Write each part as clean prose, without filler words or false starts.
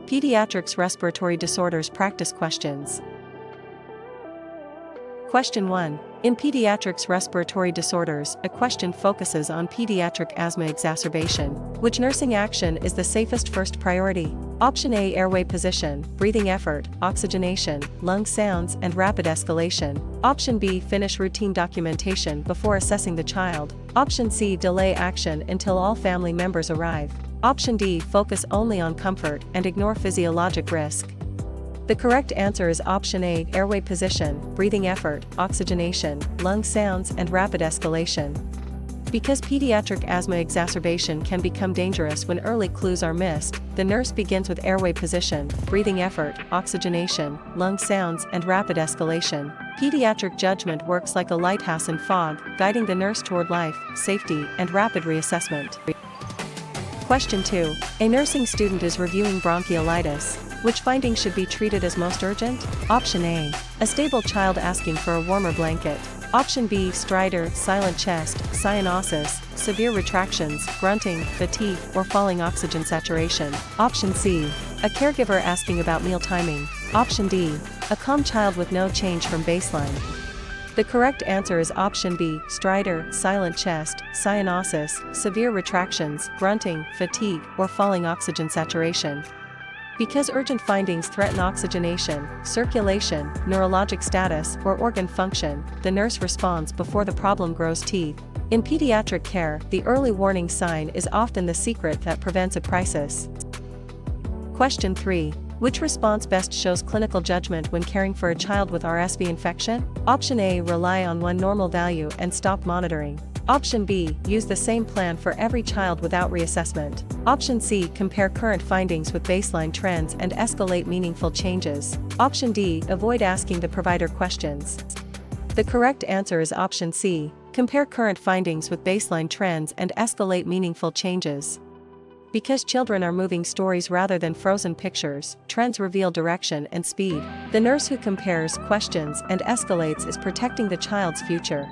Pediatrics Respiratory Disorders Practice Questions. Question 1. In pediatrics respiratory disorders, a question focuses on pediatric asthma exacerbation. Which nursing action is the safest first priority? Option A: airway position, breathing effort, oxygenation, lung sounds, and rapid escalation. Option B: finish routine documentation before assessing the child. Option C: delay action until all family members arrive. Option D: focus only on comfort and ignore physiologic risk. The correct answer is option A: airway position, breathing effort, oxygenation, lung sounds, and rapid escalation. Because pediatric asthma exacerbation can become dangerous when early clues are missed, the nurse begins with airway position, breathing effort, oxygenation, lung sounds, and rapid escalation. Pediatric judgment works like a lighthouse in fog, guiding the nurse toward life, safety, and rapid reassessment. Question 2. A nursing student is reviewing bronchiolitis. Which finding should be treated as most urgent? Option A: a stable child asking for a warmer blanket. Option B: stridor, silent chest, cyanosis, severe retractions, grunting, fatigue, or falling oxygen saturation. Option C: a caregiver asking about meal timing. Option D: a calm child with no change from baseline. The correct answer is option B: stridor, silent chest, cyanosis, severe retractions, grunting, fatigue, or falling oxygen saturation. Because urgent findings threaten oxygenation, circulation, neurologic status, or organ function, the nurse responds before the problem grows teeth. In pediatric care, the early warning sign is often the secret that prevents a crisis. Question 3. Which response best shows clinical judgment when caring for a child with RSV infection? Option A: rely on one normal value and stop monitoring. Option B: use the same plan for every child without reassessment. Option C: compare current findings with baseline trends and escalate meaningful changes. Option D: avoid asking the provider questions. The correct answer is option C: compare current findings with baseline trends and escalate meaningful changes. Because children are moving stories rather than frozen pictures, trends reveal direction and speed. The nurse who compares, questions, and escalates is protecting the child's future.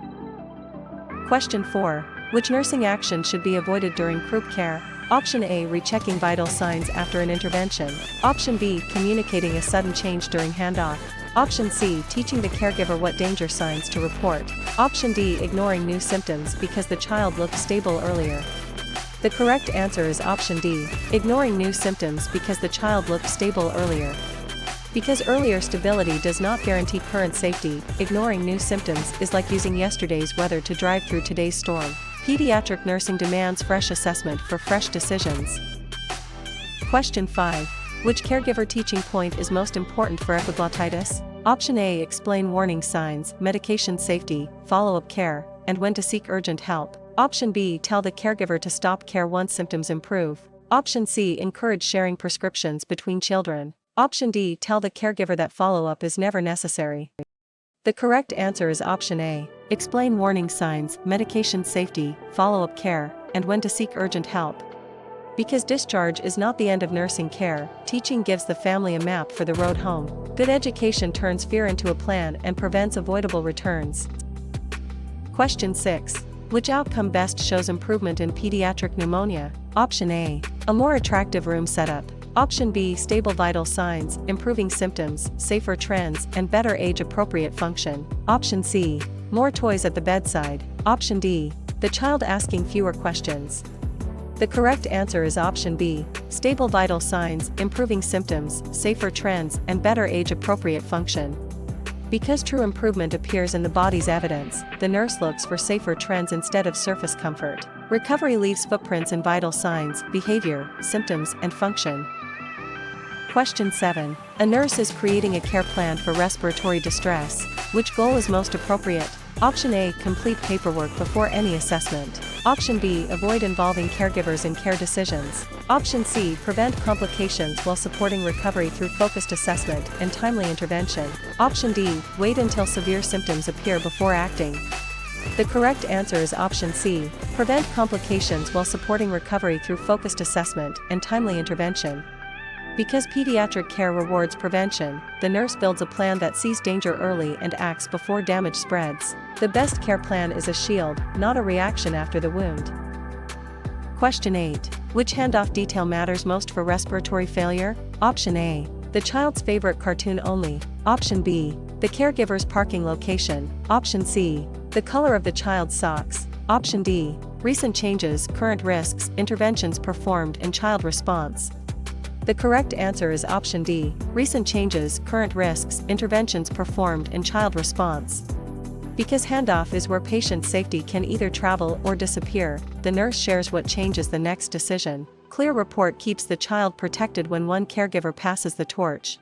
Question 4. Which nursing action should be avoided during croup care? Option A: rechecking vital signs after an intervention. Option B: communicating a sudden change during handoff. Option C: teaching the caregiver what danger signs to report. Option D: ignoring new symptoms because the child looked stable earlier. The correct answer is option D: ignoring new symptoms because the child looked stable earlier. Because earlier stability does not guarantee current safety, ignoring new symptoms is like using yesterday's weather to drive through today's storm. Pediatric nursing demands fresh assessment for fresh decisions. Question 5. Which caregiver teaching point is most important for epiglottitis? Option A: explain warning signs, medication safety, follow-up care, and when to seek urgent help. Option B: tell the caregiver to stop care once symptoms improve. Option C: encourage sharing prescriptions between children. Option D: tell the caregiver that follow-up is never necessary. The correct answer is option A: explain warning signs, medication safety, follow-up care, and when to seek urgent help. Because discharge is not the end of nursing care, teaching gives the family a map for the road home. Good education turns fear into a plan and prevents avoidable returns. Question 6. Which outcome best shows improvement in pediatric pneumonia? Option A: a more attractive room setup. Option B: stable vital signs, improving symptoms, safer trends, and better age-appropriate function. Option C: more toys at the bedside. Option D: the child asking fewer questions. The correct answer is option B: stable vital signs, improving symptoms, safer trends, and better age-appropriate function. Because true improvement appears in the body's evidence, the nurse looks for safer trends instead of surface comfort. Recovery leaves footprints in vital signs, behavior, symptoms, and function. Question 7. A nurse is creating a care plan for respiratory distress. Which goal is most appropriate? Option A: complete paperwork before any assessment. Option B: avoid involving caregivers in care decisions. Option C: prevent complications while supporting recovery through focused assessment and timely intervention. Option D: wait until severe symptoms appear before acting. The correct answer is option C: prevent complications while supporting recovery through focused assessment and timely intervention. Because pediatric care rewards prevention, the nurse builds a plan that sees danger early and acts before damage spreads. The best care plan is a shield, not a reaction after the wound. Question 8. Which handoff detail matters most for respiratory failure? Option A, the child's favorite cartoon only. Option B, the caregiver's parking location. Option C, the color of the child's socks. Option D, recent changes, current risks, interventions performed and child response. The correct answer is option D, recent changes, current risks, interventions performed and child response. Because handoff is where patient safety can either travel or disappear, the nurse shares what changes the next decision. Clear report keeps the child protected when one caregiver passes the torch.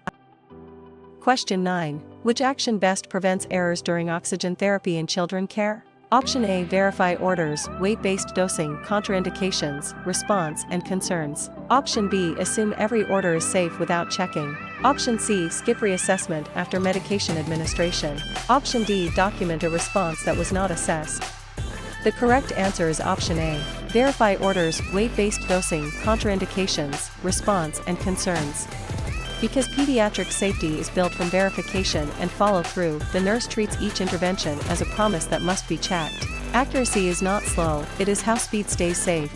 Question 9. Which action best prevents errors during oxygen therapy in children care? Option A, verify orders, weight-based dosing, contraindications, response, and concerns. Option B, assume every order is safe without checking. Option C, skip reassessment after medication administration. Option D, document a response that was not assessed. The correct answer is option A, verify orders, weight-based dosing, contraindications, response, and concerns. Because pediatric safety is built from verification and follow-through, the nurse treats each intervention as a promise that must be checked. Accuracy is not slow, it is how speed stays safe.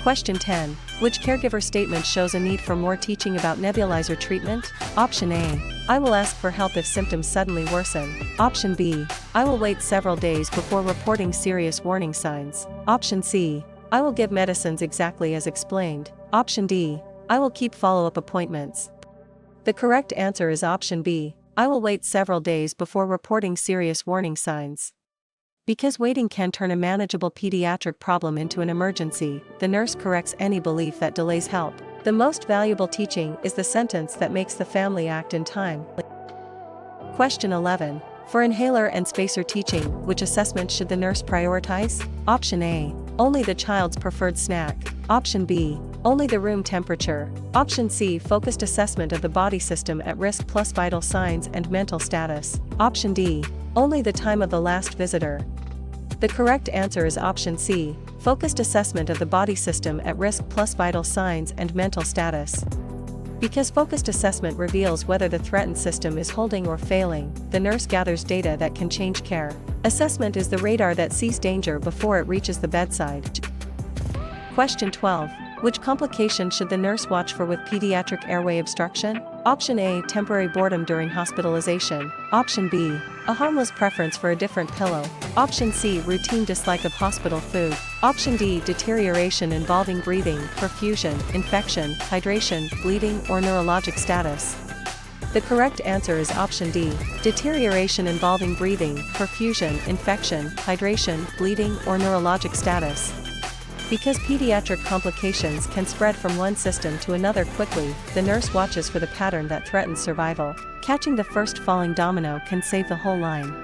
Question 10. Which caregiver statement shows a need for more teaching about nebulizer treatment? Option A, I will ask for help if symptoms suddenly worsen. Option B, I will wait several days before reporting serious warning signs. Option C, I will give medicines exactly as explained. Option D, I will keep follow-up appointments. The correct answer is option B, I will wait several days before reporting serious warning signs. Because waiting can turn a manageable pediatric problem into an emergency, the nurse corrects any belief that delays help. The most valuable teaching is the sentence that makes the family act in time. Question 11. For inhaler and spacer teaching, which assessment should the nurse prioritize? Option A, only the child's preferred snack. Option B, only the room temperature. Option C, focused assessment of the body system at risk plus vital signs and mental status. Option D, only the time of the last visitor. The correct answer is option C, focused assessment of the body system at risk plus vital signs and mental status. Because focused assessment reveals whether the threatened system is holding or failing, the nurse gathers data that can change care. Assessment is the radar that sees danger before it reaches the bedside. Question 12. Which complication should the nurse watch for with pediatric airway obstruction? Option A, temporary boredom during hospitalization. Option B, a harmless preference for a different pillow. Option C, routine dislike of hospital food. Option D, deterioration involving breathing, perfusion, infection, hydration, bleeding, or neurologic status. The correct answer is option D, deterioration involving breathing, perfusion, infection, hydration, bleeding, or neurologic status. Because pediatric complications can spread from one system to another quickly, the nurse watches for the pattern that threatens survival. Catching the first falling domino can save the whole line.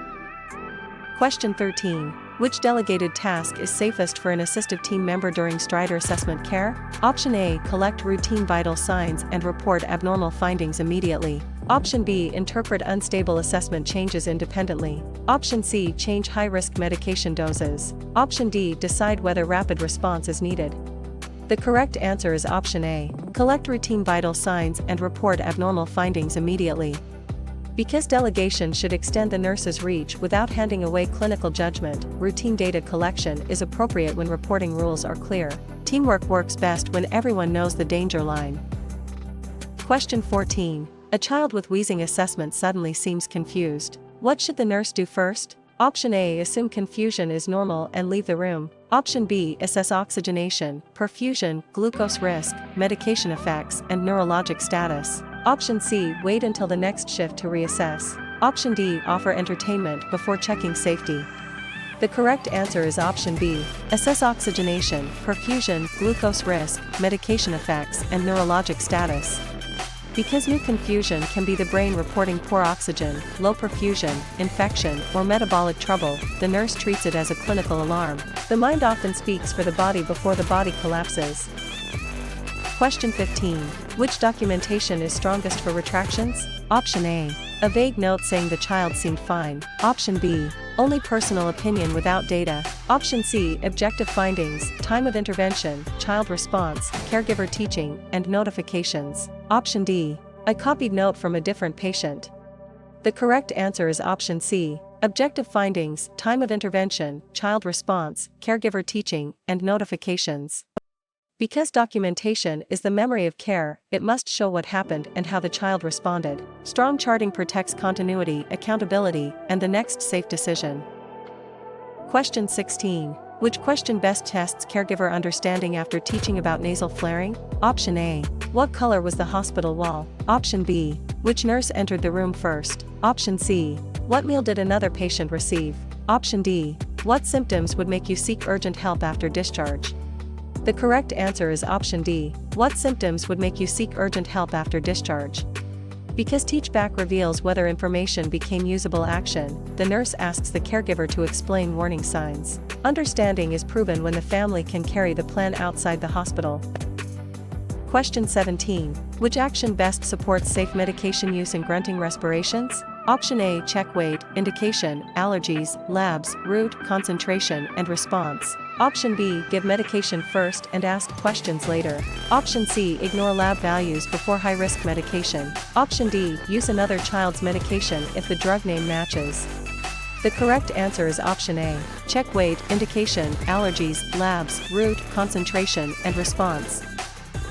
Question 13. Which delegated task is safest for an assistive team member during stridor assessment care? Option A, collect routine vital signs and report abnormal findings immediately. Option B, interpret unstable assessment changes independently. Option C, change high-risk medication doses. Option D, decide whether rapid response is needed. The correct answer is option A, collect routine vital signs and report abnormal findings immediately. Because delegation should extend the nurse's reach without handing away clinical judgment, routine data collection is appropriate when reporting rules are clear. Teamwork works best when everyone knows the danger line. Question 14. A child with wheezing assessment suddenly seems confused. What should the nurse do first? Option A, assume confusion is normal and leave the room. Option B, assess oxygenation, perfusion, glucose risk, medication effects, and neurologic status. Option C, wait until the next shift to reassess. Option D, offer entertainment before checking safety. The correct answer is option B, assess oxygenation, perfusion, glucose risk, medication effects, and neurologic status. Because new confusion can be the brain reporting poor oxygen, low perfusion, infection, or metabolic trouble, the nurse treats it as a clinical alarm. The mind often speaks for the body before the body collapses. Question 15. Which documentation is strongest for retractions? Option A, a vague note saying the child seemed fine. Option B, only personal opinion without data. Option C, objective findings, time of intervention, child response, caregiver teaching, and notifications. Option D, a copied note from a different patient. The correct answer is option C, objective findings, time of intervention, child response, caregiver teaching, and notifications. Because documentation is the memory of care, it must show what happened and how the child responded. Strong charting protects continuity, accountability, and the next safe decision. Question 16. Which question best tests caregiver understanding after teaching about nasal flaring? Option A. What color was the hospital wall? Option B. Which nurse entered the room first? Option C. What meal did another patient receive? Option D. What symptoms would make you seek urgent help after discharge? The correct answer is option D. What symptoms would make you seek urgent help after discharge? Because teachback reveals whether information became usable action, the nurse asks the caregiver to explain warning signs. Understanding is proven when the family can carry the plan outside the hospital. Question 17. Which action best supports safe medication use in grunting respirations? Option A. Check weight, indication, allergies, labs, route, concentration, and response. Option B. Give medication first and ask questions later. Option C. Ignore lab values before high-risk medication. Option D. Use another child's medication if the drug name matches. The correct answer is option A. Check weight, indication, allergies, labs, route, concentration, and response.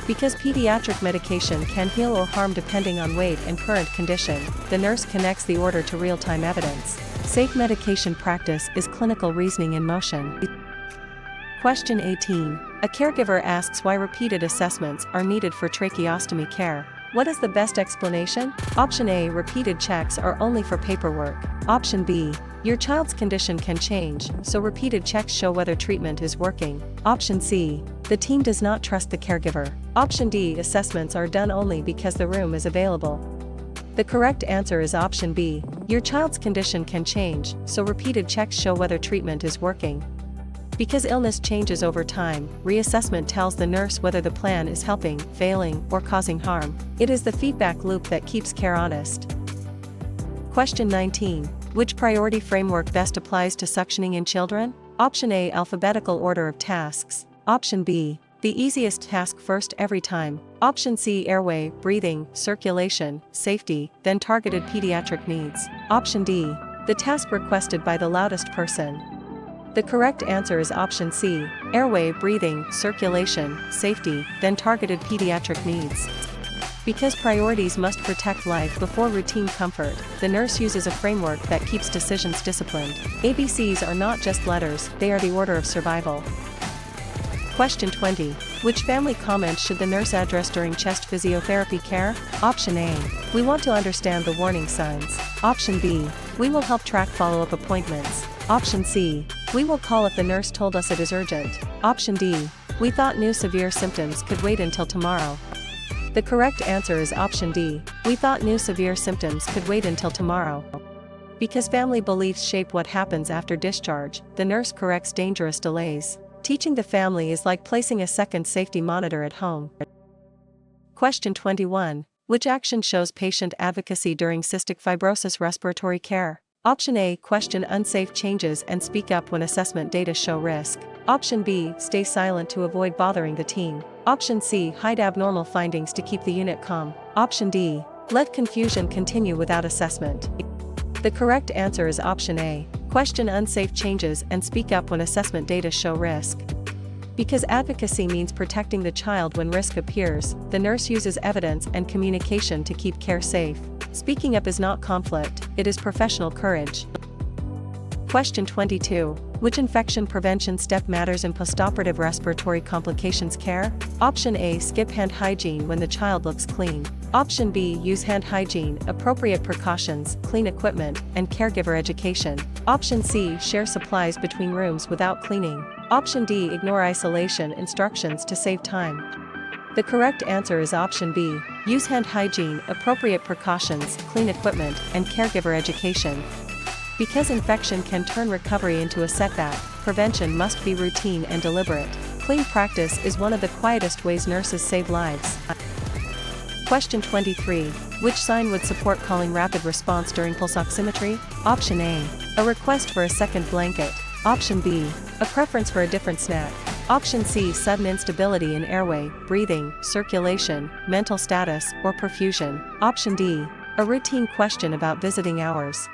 Because pediatric medication can heal or harm depending on weight and current condition, the nurse connects the order to real-time evidence. Safe medication practice is clinical reasoning in motion. Question 18. A caregiver asks why repeated assessments are needed for tracheostomy care. What is the best explanation? Option A. Repeated checks are only for paperwork. Option B. Your child's condition can change, so repeated checks show whether treatment is working. Option C. The team does not trust the caregiver. Option D. Assessments are done only because the room is available. The correct answer is option B. Your child's condition can change, so repeated checks show whether treatment is working. Because illness changes over time, reassessment tells the nurse whether the plan is helping, failing, or causing harm. It is the feedback loop that keeps care honest. Question 19. Which priority framework best applies to suctioning in children? Option A. Alphabetical order of tasks. Option B. The easiest task first every time. Option C. Airway, breathing, circulation, safety, then targeted pediatric needs. Option D. The task requested by the loudest person. The correct answer is option C. Airway, breathing, circulation, safety, then targeted pediatric needs. Because priorities must protect life before routine comfort, the nurse uses a framework that keeps decisions disciplined. ABCs are not just letters, they are the order of survival. Question 20. Which family comment should the nurse address during chest physiotherapy care? Option A. We want to understand the warning signs. Option B. We will help track follow-up appointments. Option C. We will call if the nurse told us it is urgent. Option D. We thought new severe symptoms could wait until tomorrow. The correct answer is option D. We thought new severe symptoms could wait until tomorrow. Because family beliefs shape what happens after discharge, the nurse corrects dangerous delays. Teaching the family is like placing a second safety monitor at home. Question 21. Which action shows patient advocacy during cystic fibrosis respiratory care? Option A. Question unsafe changes and speak up when assessment data show risk. Option B. Stay silent to avoid bothering the team. Option C. Hide abnormal findings to keep the unit calm. Option D. Let confusion continue without assessment. The correct answer is option A. Question unsafe changes and speak up when assessment data show risk. Because advocacy means protecting the child when risk appears, the nurse uses evidence and communication to keep care safe. Speaking up is not conflict, it is professional courage. Question 22. Which infection prevention step matters in postoperative respiratory complications care? Option A. Skip hand hygiene when the child looks clean. Option B. Use hand hygiene, appropriate precautions, clean equipment, and caregiver education. Option C. Share supplies between rooms without cleaning. Option D. Ignore isolation instructions to save time. The correct answer is option B. Use hand hygiene, appropriate precautions, clean equipment, and caregiver education. Because infection can turn recovery into a setback, prevention must be routine and deliberate. Clean practice is one of the quietest ways nurses save lives. Question 23. Which sign would support calling rapid response during pulse oximetry? Option A. A request for a second blanket. Option B. A preference for a different snack. Option C. Sudden instability in airway, breathing, circulation, mental status, or perfusion. Option D. A routine question about visiting hours.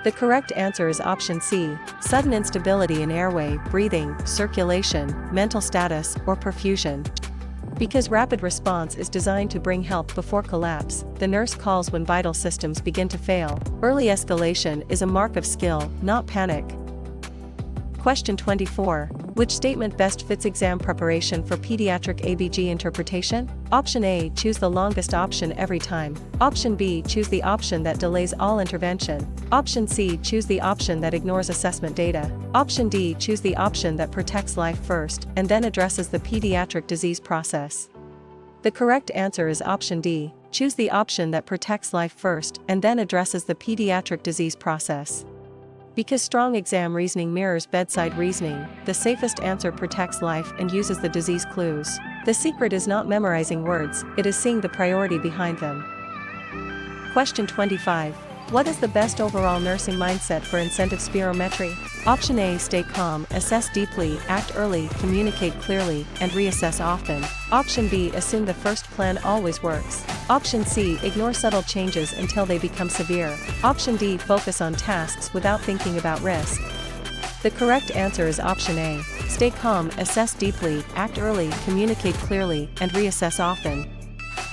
The correct answer is option C. Sudden instability in airway, breathing, circulation, mental status, or perfusion. Because rapid response is designed to bring help before collapse, the nurse calls when vital systems begin to fail. Early escalation is a mark of skill, not panic. Question 24. Which statement best fits exam preparation for pediatric ABG interpretation? Option A, choose the longest option every time. Option B, choose the option that delays all intervention. Option C, choose the option that ignores assessment data. Option D, choose the option that protects life first and then addresses the pediatric disease process. The correct answer is option D, choose the option that protects life first and then addresses the pediatric disease process. Because strong exam reasoning mirrors bedside reasoning, the safest answer protects life and uses the disease clues. The secret is not memorizing words, it is seeing the priority behind them. Question 25. What is the best overall nursing mindset for incentive spirometry? Option A, stay calm, assess deeply, act early, communicate clearly, and reassess often. Option B, assume the first plan always works. Option C, ignore subtle changes until they become severe. Option D, focus on tasks without thinking about risk. The correct answer is option A, stay calm, assess deeply, act early, communicate clearly, and reassess often.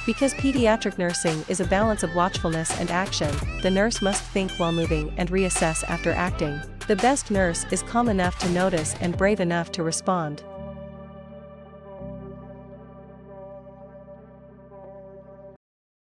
Because pediatric nursing is a balance of watchfulness and action, the nurse must think while moving and reassess after acting. The best nurse is calm enough to notice and brave enough to respond.